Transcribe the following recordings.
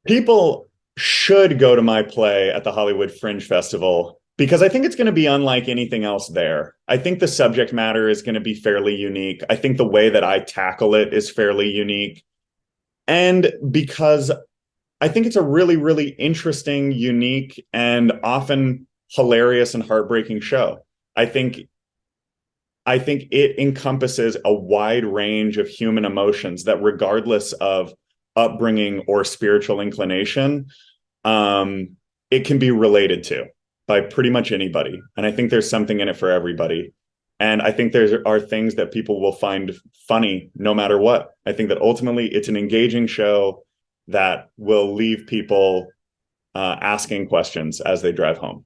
People should go to my play at the Hollywood Fringe Festival because I think it's going to be unlike anything else there. I think the subject matter is going to be fairly unique. I think the way that I tackle it is fairly unique. And because I think it's a really, really interesting, unique, and often hilarious and heartbreaking show. I think I think it encompasses a wide range of human emotions that, regardless of upbringing or spiritual inclination, um, it can be related to by pretty much anybody. And I think there's something in it for everybody. And I think there are things that people will find funny no matter what. I think that ultimately it's an engaging show that will leave people asking questions as they drive home.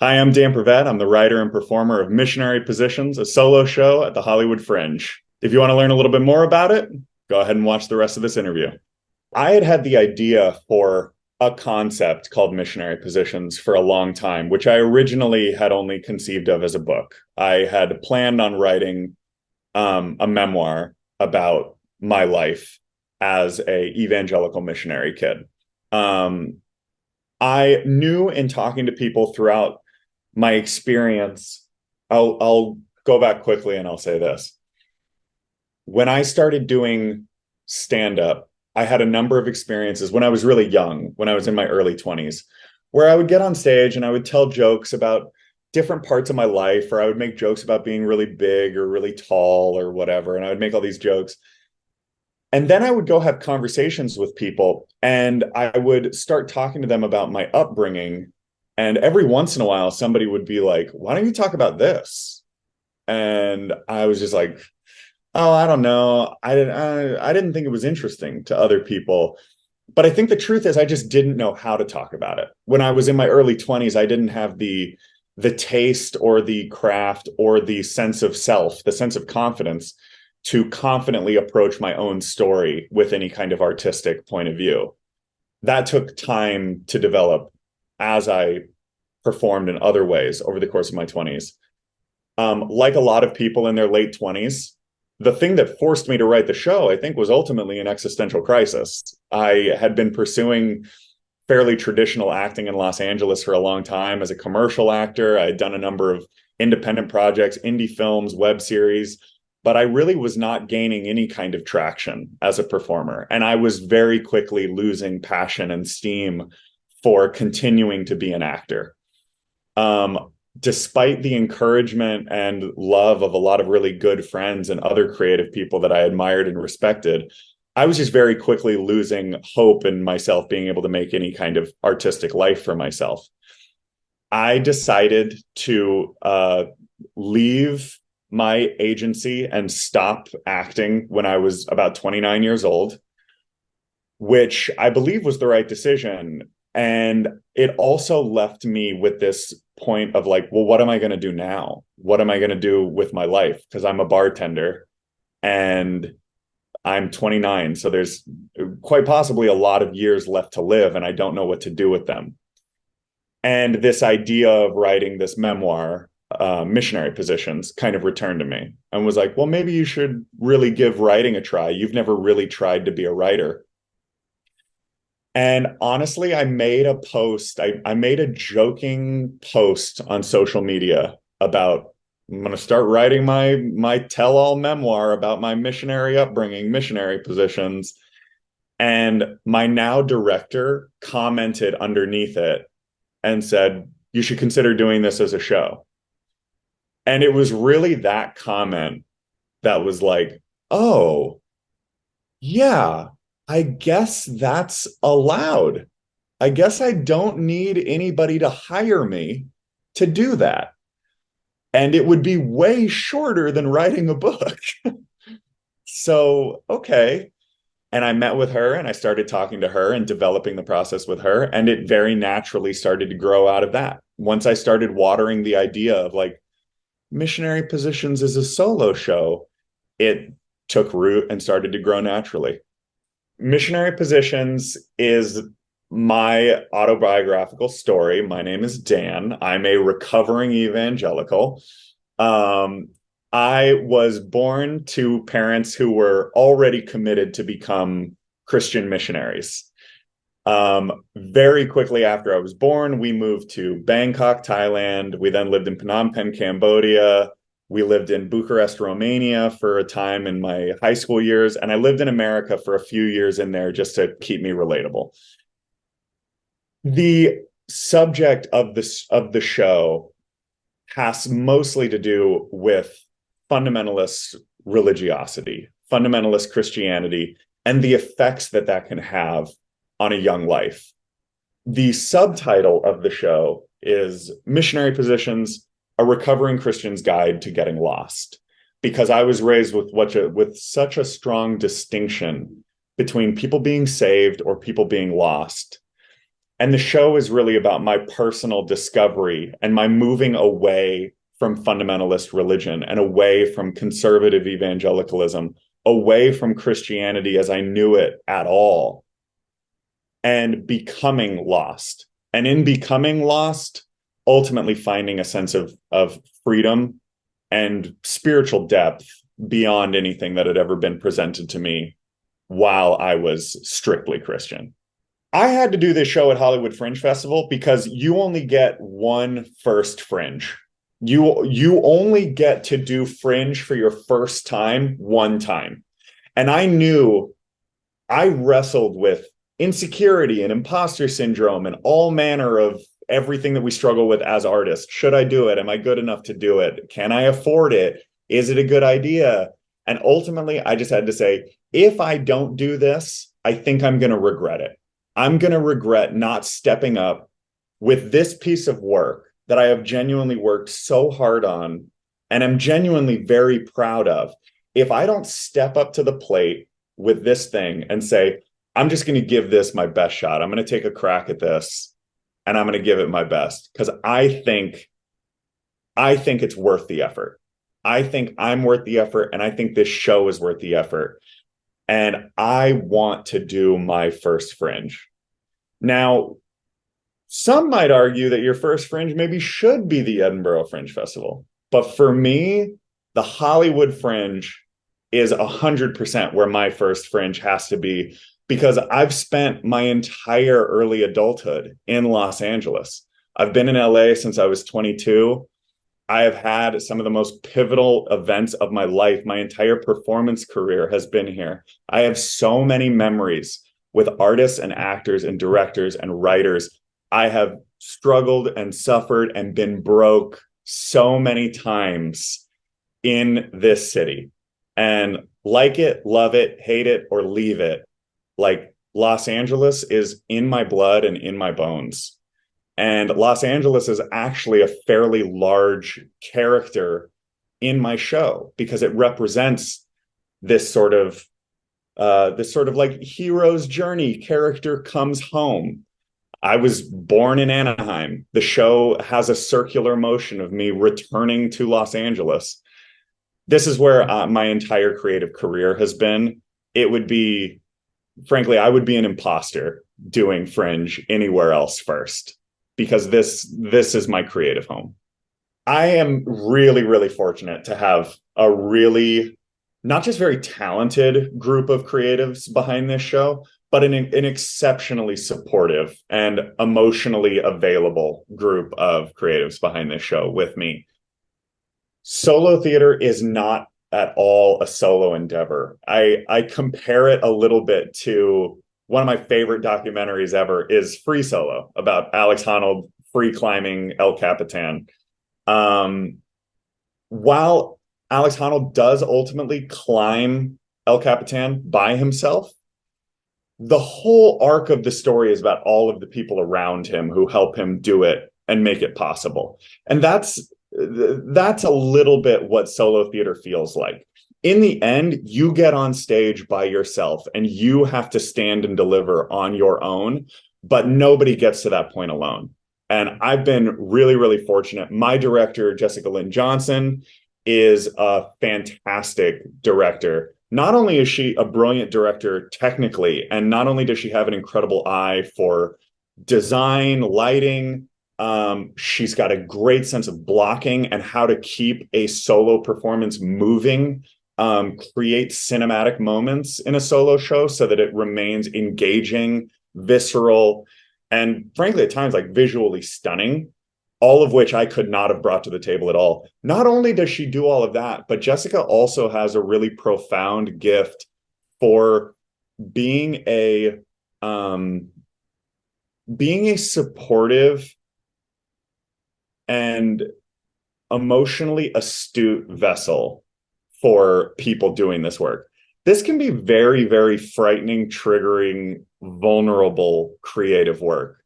Hi, I'm Dan Prevette. I'm the writer and performer of Missionary Positions, a solo show at the Hollywood Fringe. If you want to learn a little bit more about it, go ahead and watch the rest of this interview. I had the idea for a concept called Missionary Positions for a long time, which I originally had only conceived of as a book. I had planned on writing a memoir about my life as a evangelical missionary kid. I knew in talking to people throughout my experience, I'll go back quickly and I'll say this. When I started doing stand-up, I had a number of experiences when I was really young, when I was in my early 20s, where I would get on stage and I would tell jokes about different parts of my life, or I would make jokes about being really big or really tall or whatever. And I would make all these jokes. And then I would go have conversations with people and I would start talking to them about my upbringing. And every once in a while, somebody would be like, why don't you talk about this? And I was just like, oh, I don't know. I didn't think it was interesting to other people. But I think the truth is I just didn't know how to talk about it. When I was in my early 20s, I didn't have the taste or the craft or the sense of self, the sense of confidence to confidently approach my own story with any kind of artistic point of view. That took time to develop as I performed in other ways over the course of my 20s. Like a lot of people in their late 20s, the thing that forced me to write the show, I think, was ultimately an existential crisis. I had been pursuing fairly traditional acting in Los Angeles for a long time as a commercial actor. I had done a number of independent projects, indie films, web series, but I really was not gaining any kind of traction as a performer. And I was very quickly losing passion and steam for continuing to be an actor. Despite the encouragement and love of a lot of really good friends and other creative people that I admired and respected, I was just very quickly losing hope in myself being able to make any kind of artistic life for myself. I decided to leave my agency and stop acting when I was about 29 years old, which I believe was the right decision. And it also left me with this point of like, well, what am I going to do now? What am I going to do with my life? Because I'm a bartender and I'm 29. So there's quite possibly a lot of years left to live, and I don't know what to do with them. And this idea of writing this memoir, Missionary Positions, kind of returned to me and was like, well, maybe you should really give writing a try. You've never really tried to be a writer. And honestly, I made a post. I made a joking post on social media about I'm going to start writing my tell-all memoir about my missionary upbringing, Missionary Positions. And my now director commented underneath it and said, you should consider doing this as a show. And it was really that comment that was like, oh, yeah, I guess that's allowed. I guess I don't need anybody to hire me to do that. And it would be way shorter than writing a book. So, okay. And I met with her and I started talking to her and developing the process with her. And it very naturally started to grow out of that. Once I started watering the idea of like Missionary Positions as a solo show, it took root and started to grow naturally. Missionary Positions is my autobiographical story. My name is Dan. I'm a recovering evangelical. I was born to parents who were already committed to become Christian missionaries. Very quickly after I was born, we moved to Bangkok, Thailand. We then lived in Phnom Penh, Cambodia. We lived in Bucharest, Romania for a time in my high school years. And I lived in America for a few years in there just to keep me relatable. The subject of the show has mostly to do with fundamentalist religiosity, fundamentalist Christianity, and the effects that that can have on a young life. The subtitle of the show is Missionary Positions, a recovering Christian's guide to getting lost, because I was raised with such a strong distinction between people being saved or people being lost. And the show is really about my personal discovery and my moving away from fundamentalist religion and away from conservative evangelicalism, away from Christianity as I knew it at all, and becoming lost. And in becoming lost, ultimately finding a sense of freedom and spiritual depth beyond anything that had ever been presented to me while I was strictly Christian. I had to do this show at Hollywood Fringe Festival because you only get one first Fringe. You only get to do Fringe for your first time one time. And I knew I wrestled with insecurity and imposter syndrome and all manner of everything that we struggle with as artists. Should I do it? Am I good enough to do it? Can I afford it? Is it a good idea? And ultimately, I just had to say, if I don't do this, I think I'm going to regret it. I'm going to regret not stepping up with this piece of work that I have genuinely worked so hard on and I'm genuinely very proud of. If I don't step up to the plate with this thing and say, I'm just going to give this my best shot. I'm going to take a crack at this and I'm going to give it my best because I think it's worth the effort. I think I'm worth the effort and I think this show is worth the effort. And I want to do my first Fringe. Now, some might argue that your first Fringe maybe should be the Edinburgh Fringe Festival. But for me, the Hollywood Fringe is 100% where my first Fringe has to be because I've spent my entire early adulthood in Los Angeles. I've been in LA since I was 22. I have had some of the most pivotal events of my life. My entire performance career has been here. I have so many memories with artists and actors and directors and writers. I have struggled and suffered and been broke so many times in this city. And like it, love it, hate it, or leave it, like Los Angeles is in my blood and in my bones. And Los Angeles is actually a fairly large character in my show because it represents this sort of like hero's journey. Character comes home. I was born in Anaheim. The show has a circular motion of me returning to Los Angeles. This is where my entire creative career has been. It would be, frankly, I would be an imposter doing Fringe anywhere else first. Because this is my creative home. I am really, really fortunate to have a really, not just very talented group of creatives behind this show, but an exceptionally supportive and emotionally available group of creatives behind this show with me. Solo theater is not at all a solo endeavor. I compare it a little bit to one of my favorite documentaries ever is Free Solo about Alex Honnold free climbing El Capitan. While Alex Honnold does ultimately climb El Capitan by himself, the whole arc of the story is about all of the people around him who help him do it and make it possible. And that's a little bit what solo theater feels like. In the end, you get on stage by yourself and you have to stand and deliver on your own, but nobody gets to that point alone. And I've been really, really fortunate. My director, Jessica Lynn Johnson, is a fantastic director. Not only is she a brilliant director technically, and not only does she have an incredible eye for design, lighting, she's got a great sense of blocking and how to keep a solo performance moving. Create cinematic moments in a solo show so that it remains engaging visceral, and frankly, at times, like visually stunning, all of which I could not have brought to the table at all. Not only does she do all of that, but Jessica also has a really profound gift for being a supportive and emotionally astute vessel for people doing this work. This can be very, very frightening, triggering, vulnerable, creative work.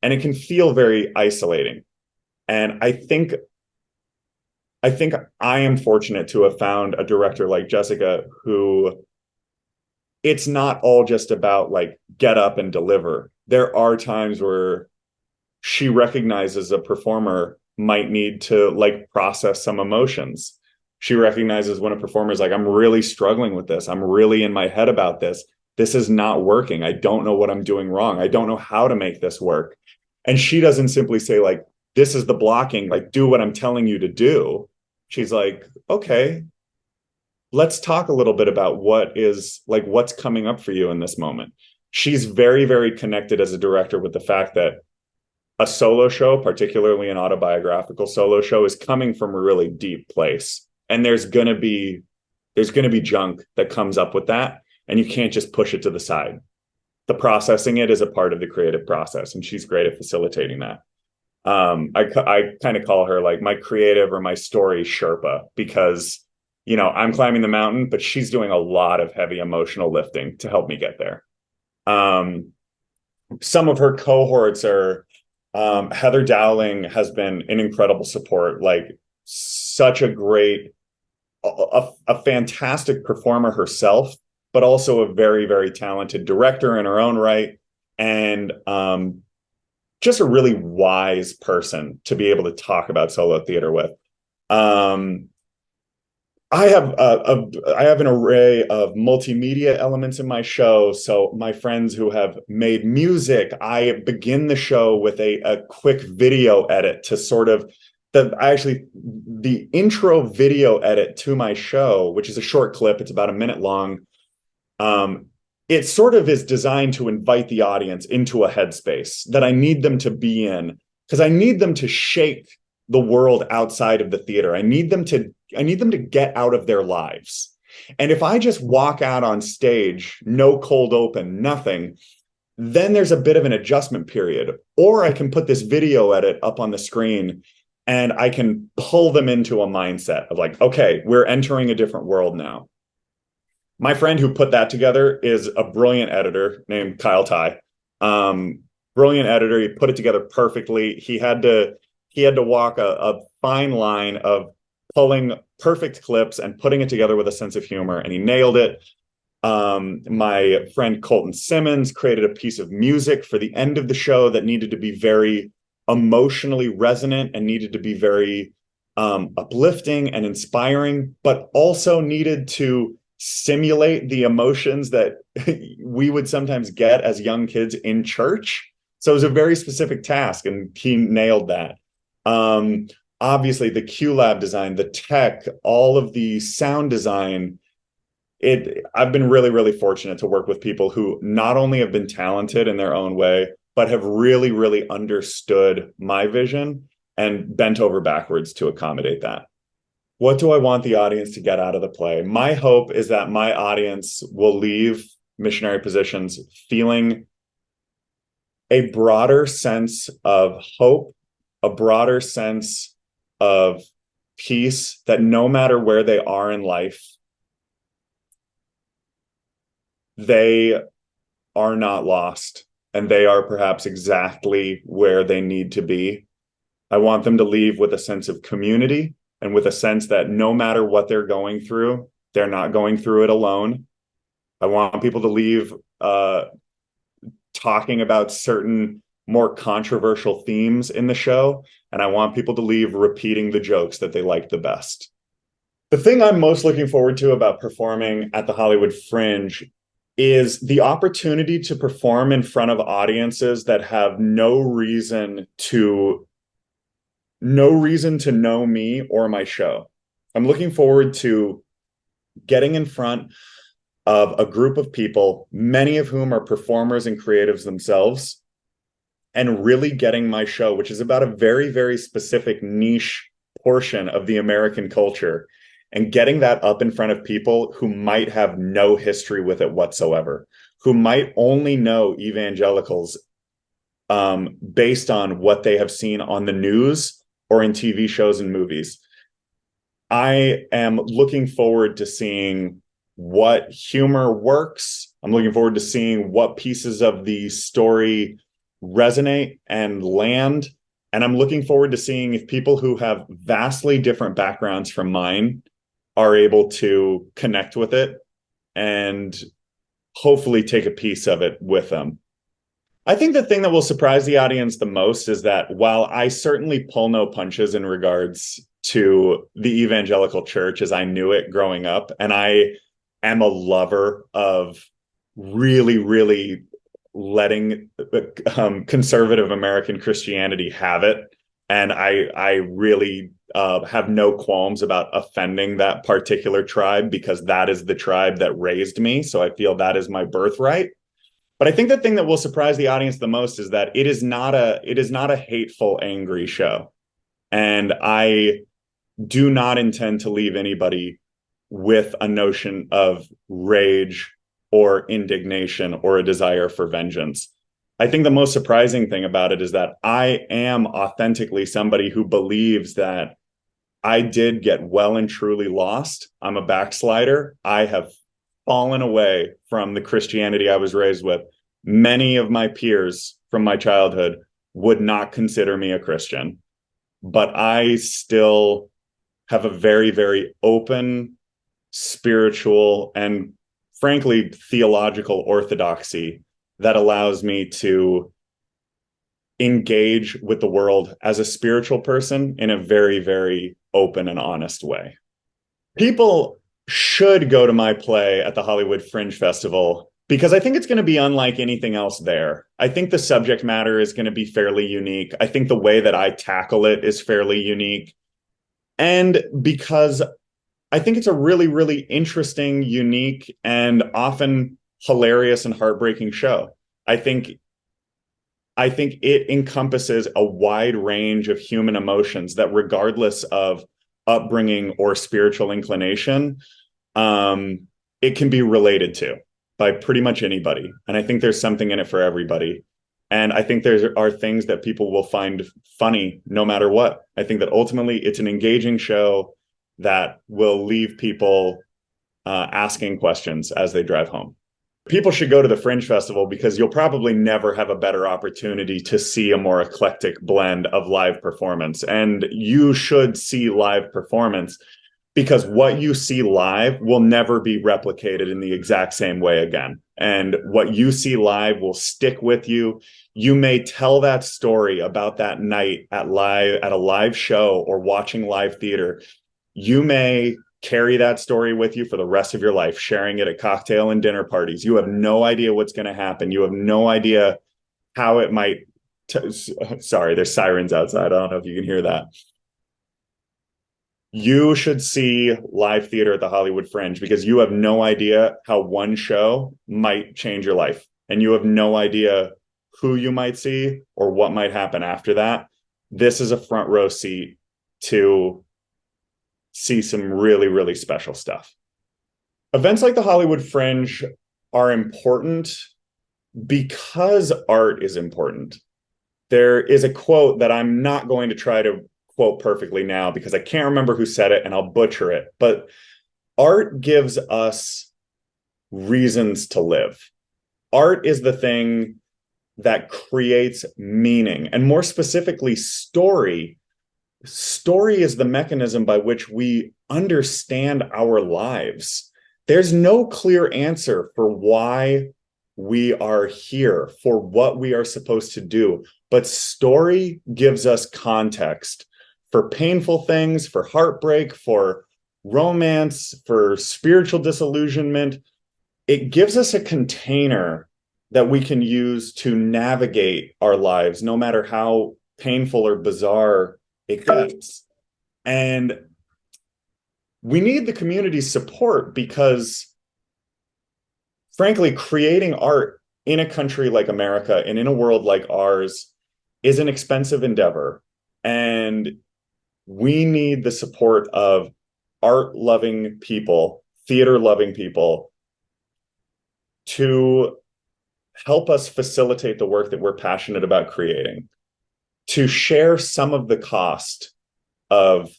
And it can feel very isolating. And I think I am fortunate to have found a director like Jessica who, it's not all just about like get up and deliver. There are times where she recognizes a performer might need to like process some emotions. She recognizes when a performer is like, I'm really struggling with this. I'm really in my head about this. This is not working. I don't know what I'm doing wrong. I don't know how to make this work. And she doesn't simply say like, this is the blocking, like do what I'm telling you to do. She's like, okay, let's talk a little bit about what's coming up for you in this moment. She's very, very connected as a director with the fact that a solo show, particularly an autobiographical solo show, is coming from a really deep place. And there's going to be junk that comes up with that. And you can't just push it to the side. The processing it is a part of the creative process. And she's great at facilitating that. I kind of call her like my creative or my story Sherpa, because, I'm climbing the mountain, but she's doing a lot of heavy emotional lifting to help me get there. Some of her cohorts are, Heather Dowling has been an incredible support, like such a fantastic performer herself, but also a very, very talented director in her own right. And just a really wise person to be able to talk about solo theater with. I have an array of multimedia elements in my show. So my friends who have made music, I begin the show with a quick video edit to sort of the intro video edit to my show, which is a short clip. It's about a minute long. It sort of is designed to invite the audience into a headspace that I need them to be in, because I need them to shake the world outside of the theater. I need them to get out of their lives. And if I just walk out on stage, no cold open, nothing, then there's a bit of an adjustment period. Or I can put this video edit up on the screen and I can pull them into a mindset of like, okay, we're entering a different world now. My friend who put that together is a brilliant editor named Kyle Ty. Brilliant editor. He put it together perfectly. He had to walk a fine line of pulling perfect clips and putting it together with a sense of humor, and he nailed it. My friend Colton Simmons created a piece of music for the end of the show that needed to be very emotionally resonant and needed to be very uplifting and inspiring, but also needed to simulate the emotions that we would sometimes get as young kids in church. So it was a very specific task, and he nailed that. Obviously, the QLab design, the tech, all of the sound design, I've been really, really fortunate to work with people who not only have been talented in their own way, but have really, really understood my vision and bent over backwards to accommodate that. What do I want the audience to get out of the play? My hope is that my audience will leave Missionary Positions feeling a broader sense of hope, a broader sense of peace, that no matter where they are in life, they are not lost, and they are perhaps exactly where they need to be. I want them to leave with a sense of community and with a sense that no matter what they're going through, they're not going through it alone. I want people to leave talking about certain more controversial themes in the show, and I want people to leave repeating the jokes that they liked the best. The thing I'm most looking forward to about performing at the Hollywood Fringe is the opportunity to perform in front of audiences that have no reason to know me or my show. I'm looking forward to getting in front of a group of people, many of whom are performers and creatives themselves, and really getting my show, which is about a very, very specific niche portion of the American culture, and getting that up in front of people who might have no history with it whatsoever, who might only know evangelicals based on what they have seen on the news or in TV shows and movies. I am looking forward to seeing what humor works. I'm looking forward to seeing what pieces of the story resonate and land. And I'm looking forward to seeing if people who have vastly different backgrounds from mine are able to connect with it and hopefully take a piece of it with them. I think the thing that will surprise the audience the most is that while I certainly pull no punches in regards to the evangelical church as I knew it growing up, and I am a lover of really, really letting conservative American Christianity have it. And I really have no qualms about offending that particular tribe because that is the tribe that raised me. So I feel that is my birthright. But I think the thing that will surprise the audience the most is that it is not a hateful, angry show. And I do not intend to leave anybody with a notion of rage or indignation or a desire for vengeance. I think the most surprising thing about it is that I am authentically somebody who believes that I did get well and truly lost. I'm a backslider. I have fallen away from the Christianity I was raised with. Many of my peers from my childhood would not consider me a Christian, but I still have a very, very open, spiritual, and frankly, theological orthodoxy that allows me to engage with the world as a spiritual person in a very, very open and honest way. People should go to my play at the Hollywood Fringe Festival because I think it's going to be unlike anything else there. I think the subject matter is going to be fairly unique. I think the way that I tackle it is fairly unique. And because I think it's a really, really interesting, unique, and often hilarious and heartbreaking show. I think it encompasses a wide range of human emotions that, regardless of upbringing or spiritual inclination, it can be related to by pretty much anybody. And I think there's something in it for everybody. And I think there are things that people will find funny no matter what. I think that ultimately it's an engaging show that will leave people asking questions as they drive home. People should go to the Fringe Festival because you'll probably never have a better opportunity to see a more eclectic blend of live performance. And you should see live performance because what you see live will never be replicated in the exact same way again. And what you see live will stick with you. You may tell that story about that night at a live show or watching live theater. You may carry that story with you for the rest of your life, sharing it at cocktail and dinner parties. You have no idea what's going to happen. You have no idea how it might. Sorry, there's sirens outside. I don't know if you can hear that. You should see live theater at the Hollywood Fringe because you have no idea how one show might change your life. And you have no idea who you might see or what might happen after that. This is a front row seat to see some really, really special stuff. Events like the Hollywood Fringe are important because art is important. There is a quote that I'm not going to try to quote perfectly now because I can't remember who said it and I'll butcher it, but art gives us reasons to live. Art is the thing that creates meaning, and more specifically, story. Story is the mechanism by which we understand our lives. There's no clear answer for why we are here, for what we are supposed to do, but story gives us context for painful things, for heartbreak, for romance, for spiritual disillusionment. It gives us a container that we can use to navigate our lives, no matter how painful or bizarre it gets. And we need the community's support because frankly, creating art in a country like America and in a world like ours is an expensive endeavor. And we need the support of art-loving people, theater-loving people to help us facilitate the work that we're passionate about creating, to share some of the cost of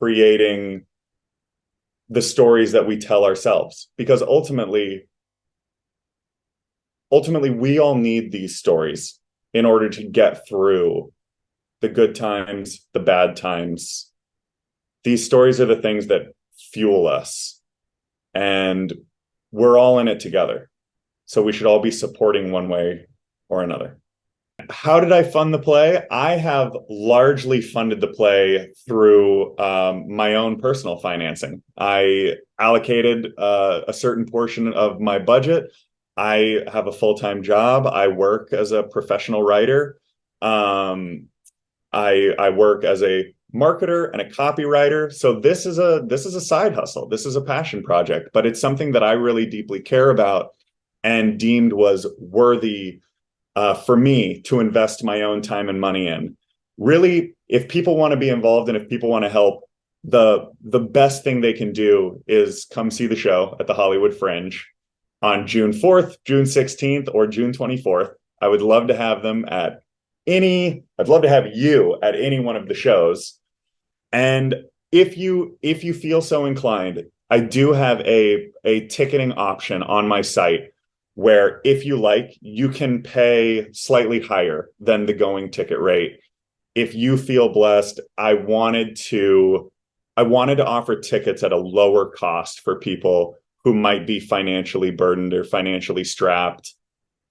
creating the stories that we tell ourselves. Because ultimately, we all need these stories in order to get through the good times, the bad times. These stories are the things that fuel us, and we're all in it together. So we should all be supporting one way or another. How did I fund the play? I have largely funded the play through my own personal financing. I allocated a certain portion of my budget. I have a full-time job. I work as a professional writer. I work as a marketer and a copywriter. So this is a side hustle. This is a passion project, but it's something that I really deeply care about and deemed was worthy for me to invest my own time and money in. Really, if people want to be involved and if people want to help, the best thing they can do is come see the show at the Hollywood Fringe on June 4th, June 16th, or June 24th. I would love to have them at I'd love to have you at any one of the shows. And if you feel so inclined, I do have a ticketing option on my site where, if you like, you can pay slightly higher than the going ticket rate. If you feel blessed, I wanted to offer tickets at a lower cost for people who might be financially burdened or financially strapped.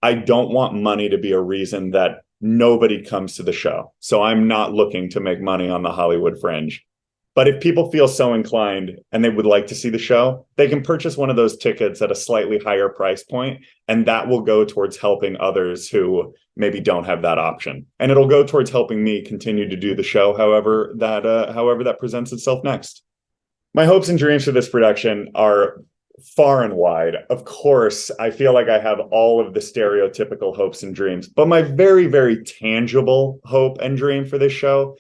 I don't want money to be a reason that nobody comes to the show. So I'm not looking to make money on the Hollywood Fringe. But if people feel so inclined and they would like to see the show, they can purchase one of those tickets at a slightly higher price point, and that will go towards helping others who maybe don't have that option. And it'll go towards helping me continue to do the show however that presents itself next. My hopes and dreams for this production are far and wide. Of course, I feel like I have all of the stereotypical hopes and dreams, but my very, very tangible hope and dream for this show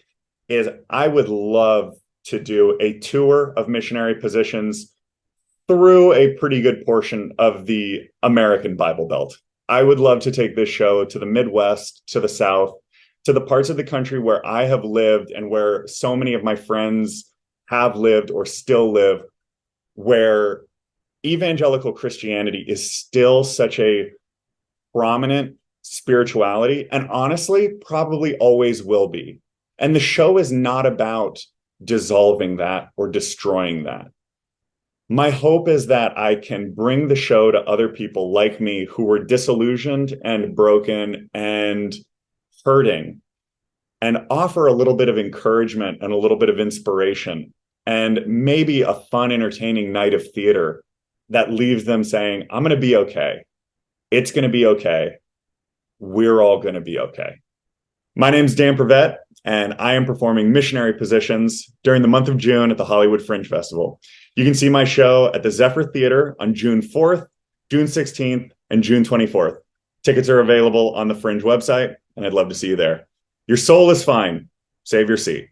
is I would love to do a tour of Missionary Positions through a pretty good portion of the American Bible Belt. I would love to take this show to the Midwest, to the South, to the parts of the country where I have lived and where so many of my friends have lived or still live, where evangelical Christianity is still such a prominent spirituality, and honestly, probably always will be. And the show is not about dissolving that or destroying that. My hope is that I can bring the show to other people like me who were disillusioned and broken and hurting, and offer a little bit of encouragement and a little bit of inspiration and maybe a fun, entertaining night of theater that leaves them saying, I'm going to be okay. It's going to be okay. We're all going to be okay. My name's Dan Prevette, and I am performing Missionary Positions during the month of June at the Hollywood Fringe Festival. You can see my show at the Zephyr Theatre on June 4th, June 16th, and June 24th. Tickets are available on the Fringe website, and I'd love to see you there. Your soul is fine. Save your seat.